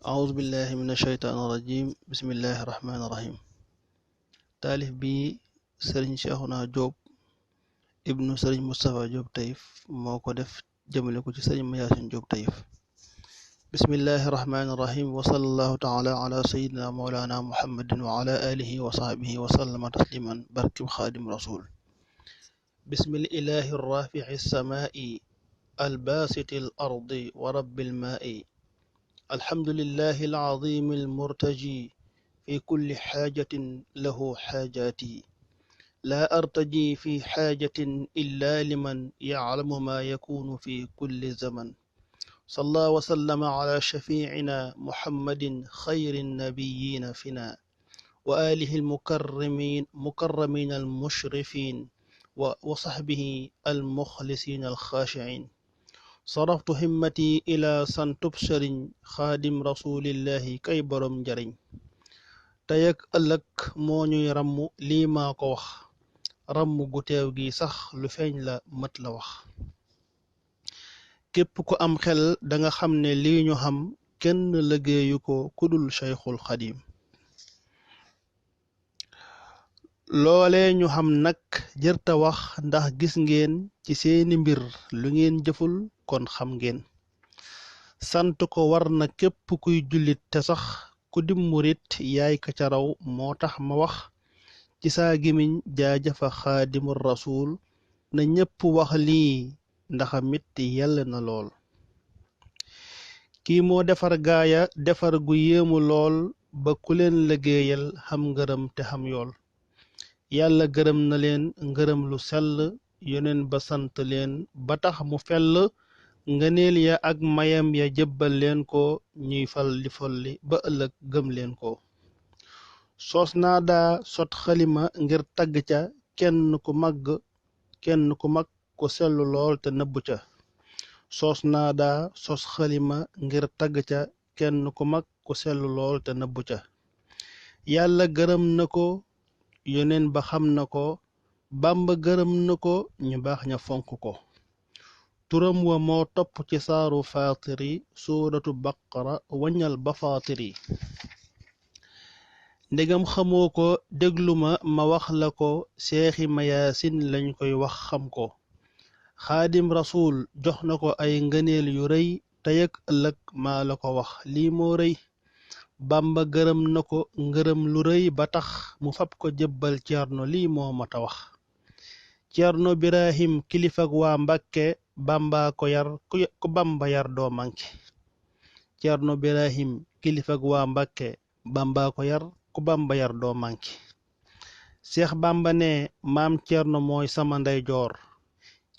أعوذ بالله من الشيطان الرجيم بسم الله الرحمن الرحيم taalif bi sëriñ Cheikhouna Diop ibnu sëriñ Moustapha Diop Taïf moo ko def jëmale ko ci sëriñ Mayacine Diop Taïf bismillahi irrahmani irrahim wa sallallahu taala ala sayidina mawlana muhammadin wa ala alihi wa sahbihi wa sallama tasliman barkib xaadim rasul bismil ilahi rafici samai albasiti al ardi wa rabbi almaai alhamdulillahi alazim almurtaji في كل حاجة له حاجاتي لا أرتجي في حاجة إلا لمن يعلم ما يكون في كل زمن صلى وسلم على شفيعنا محمد خير النبيين فينا وآله المكرمين المشرفين وصحبه المخلصين الخاشعين صرفت همتي إلى سنتبشر خادم رسول الله كي برم جرين tey ak ëllëg moo ñuy ràmm lii maa ko wax ràmm gu teew gi sax lu feeñ la mët la wax képp ku am xel danga xam ne lii ñu xam kenn liggéeyu ko kudul Cheikhul Xadim loole ñu xam nag jërta wax ndax gis ngeen ci seeni mbir lu ngeen jëful kon xam ngeen sant ko war na képp kuy jullit te sax ku dim murit yaay ka ca raw moo tax ma wax ci saa gimiñ jaajëfa xaadimu rasul na ñépp wax lii ndaxamit yell na lool kii moo defar gaaya defar gu yéemu lool ba ku leen liggéeyal xam ngërëm te xam yool yàlla gërëm na leen ngërëm lu sell yoneen ba sant leen ba tax mu fell ngëneel ya ak mayam ya jëbbal leen ko ñuy fal di folli ba ëllëg gëm leen ko soos naa daa sot xalima ngir tagg ca kenn ku mag ku sellu lool te nëbbu ca soos naa daa sos xalima ngir tagg ca kenn ku mag ku sellu lool te nëbbu ca yàlla gërëm na ko yoneen ba xam na ko bàmba gërëm na ko ñu baax ña fonk ko turam wa moo topp ci saaru faatiri suuratu baqara waññal ba faatiri ndegam xamoo ko dégluma ma wax la ko seexi mayaasin lañ koy wax xam ko xaadim rasul jox na ko ay ngëneel yu rëy tey ak ëllëg maa la ko wax lii moo rëy bàmba gërëm na ko ngërëm lu rëy ba tax mu fab ko jébbal ceerno lii moo mata wax ceerno birahim kilifak waa mbàkke bàmba ko yar ku bàmba yar doo manke ceerno birahim kilifak waa mbàkke bàmba ko yar ku bàmba yar doo manke seex bàmba ne maam ceerno mooy sama ndeyjoor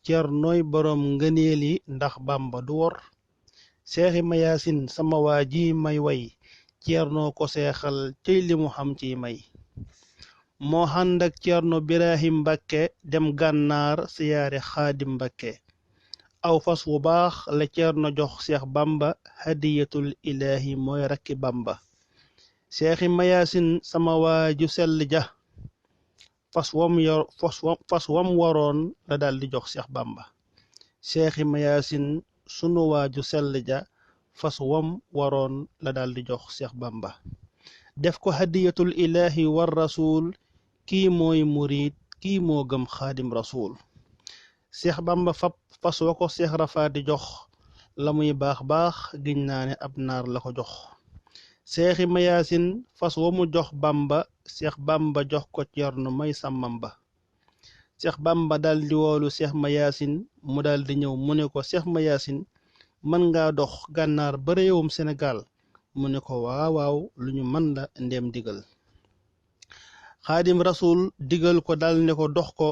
ceernooy boroom ngëneeli ndax bàmba du wor seexi mayaasin sama waa ji may way ceerno ko seexal cey li mu xam ci may moo xàndak ceerno birahim mbàkke dem gànnaar siyaare xaadim mbàkke aw fas wu baax la ceerno jox seex bàmba hadiyatul ilaahi mooy rakki bàmba seexi mayaasin sama waaju sell ja fas wam waroon la daldi jox seex bàmba seexi mayaasin sunu waaju sell ja fas wam waroon la daldi jox seex bàmba def ko hadiyatul ilaahi war rasul kii mooy murid kii moo gëm xaadim rasul seex bàmba fab fas wa ko seex rafaati jox la muy baax baax giñ naa ne ab naar la ko jox seexi mayaasin fas wa mu jox bàmba seex bàmba jox ko ceerno may sàmmam ba seex bàmba daldi woolu seex mayaasin mu daldi ñëw mu ne ko seex mayaasin mën nga dox gànnaar ba réewum Sénégal mu ne ko waawaaw lu ñu mën la ndéem digal xaadim rasul digal ko dal ne ko dox ko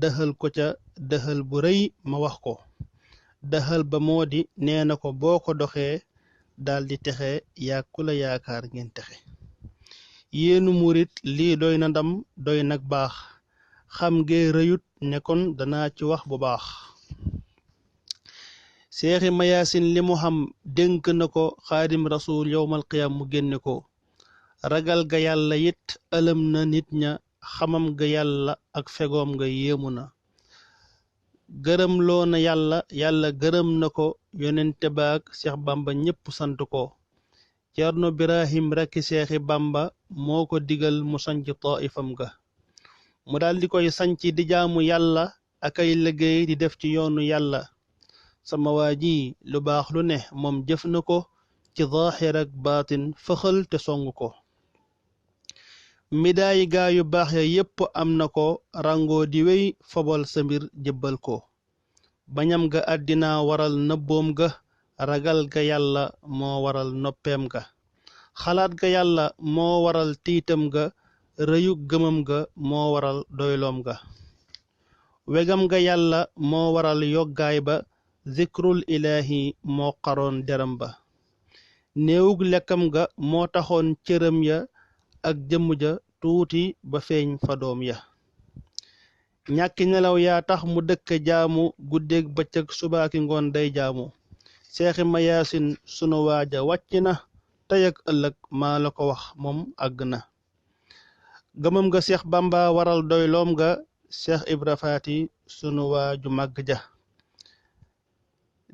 dëxal ko ca dëxal bu rëy ma wax ko dëxal ba moo di nee na ko boo ko doxee daldi texe yaa ku la yaakaar ngeen texe yéenu murit lii doy na ndam doy nag baax xam ngee rëyut ne kon danaa ci wax bu baax seexi mayaasin li mu xam dénk na ko xaadim rasul yowmal qiyam mu génne ko ragal ga yàlla it ëlëm na nit ña xamam ga yàlla ak fegoom nga yéemu na gërëm loo na yàlla gërëm na ko yonente baak Seex Bamba ñépp sant ko Ceerno Birahim rakki Seexi Bamba moo ko digal mu sanc taifam ga mu daldi koy sanc di jaamu yàlla ak ay liggéey di def ci yoonu yàlla sama waa ji lu baax lu ne moom jëf na ko ci zaahir ak baatin fëxal te song ko midaayi gaa yu baax ya yépp am na ko rangoo di wey fobal sa mbir jébbal ko bañam ga àddina waral nëbboom ga ragal ga yàlla moo waral noppeem ga xalaat ga yàlla moo waral tiitam ga rëyu gëmam ga moo waral doyloom ga wegam ga yàlla moo waral yoggaay ba zikrul ilaahi moo xaroon deram ba néewug lekkam ga moo taxoon cëram ya ak jëmm ja tuuti ba feeñ fa doom ya ñàkki nelaw yaa tax mu dëkk jaamu guddeeg bëccëg subaaki ngoon day jaamu seexi mayaasin sunu waaja wàcc na tey ak ëllëg maa la ko wax moom àgg na gëmam ga seex bamba waral doyloom ga seex ibra faati sunu waaju màgg ja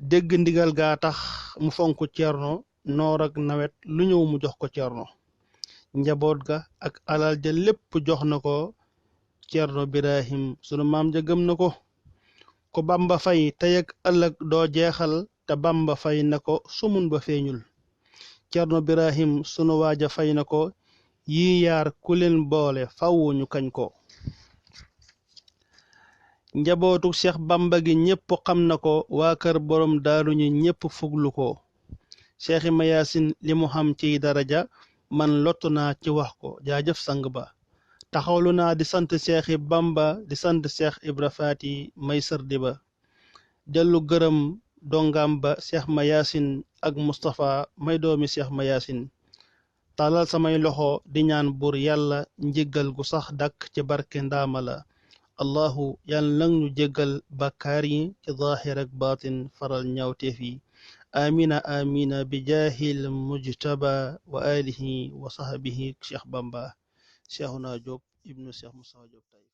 dégg ndigal gaa tax mu fonk ceerno noor ak nawet lu ñëw mu jox ko ceerno njaboot ga ak alal ja lépp jox na ko ceerno birahim sunu maam ja gëm na ko ko bamba fay tey ak ëllëg doo jeexal te bamba fay na ko sumun ba feeñul ceerno birahim sunu waaja fay na ko yi yaar ku leen boole fàwwu ñu kañ ko njabootu seex bamba gi ñépp xam na ko waa kër boroom daaru ñi ñépp fuglu ko seexi mayaasin li mu xam ciy daraja man lottu naa ci wax ko jaajëf sang ba taxawlu naa di sant seexi bamba di sant seex ibra faati may sërdi ba dellu gërëm dongam ba seex mayaasin ak mustapha may doomi seex mayaasin tàllal samay loxo di ñaan buur yàlla njéggal gu sax dàkk ci barke ndaama la allahu yàlla nag ñu jéggal bàkkaar yi ci zaahir ak baatin faral ñaawteef yi amina amina bi jaahil mujtaba wa alihi wa sahbihi cheikh bamba cheikhuna Diop ibnu cheikh Moustapha Diop Taïf